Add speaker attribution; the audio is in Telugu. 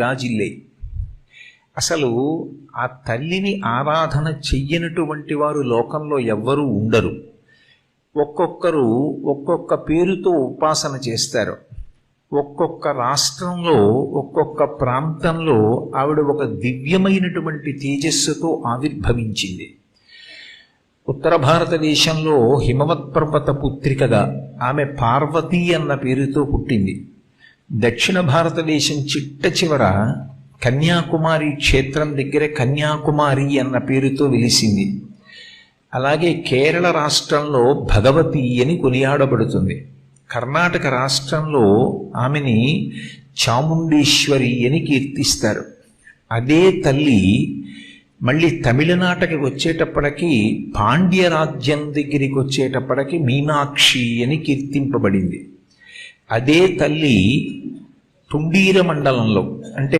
Speaker 1: రాజిల్లే. అసలు ఆ తల్లిని ఆరాధన చెయ్యనటువంటి వారు లోకంలో ఎవ్వరూ ఉండరు. ఒక్కొక్కరు ఒక్కొక్క పేరుతో ఉపాసన చేస్తారు. ఒక్కొక్క రాష్ట్రంలో ఒక్కొక్క ప్రాంతంలో ఆవిడ ఒక దివ్యమైనటువంటి తేజస్సుతో ఆవిర్భవించింది. ఉత్తర భారతదేశంలో హిమవత్ పర్వత పుత్రికగా ఆమె పార్వతీ అన్న పేరుతో పుట్టింది. దక్షిణ భారతదేశం చిట్ట చివర కన్యాకుమారి క్షేత్రం దగ్గర కన్యాకుమారి అన్న పేరుతో వెలిసింది. అలాగే కేరళ రాష్ట్రంలో భగవతి అని కొనియాడబడుతుంది. కర్ణాటక రాష్ట్రంలో ఆమెని చాముండేశ్వరి అని కీర్తిస్తారు. అదే తల్లి మళ్ళీ తమిళనాటకి వచ్చేటప్పటికి పాండ్యరాజ్యం దగ్గరికి వచ్చేటప్పటికి మీనాక్షి అని కీర్తింపబడింది. అదే తల్లి తుండీర మండలంలో అంటే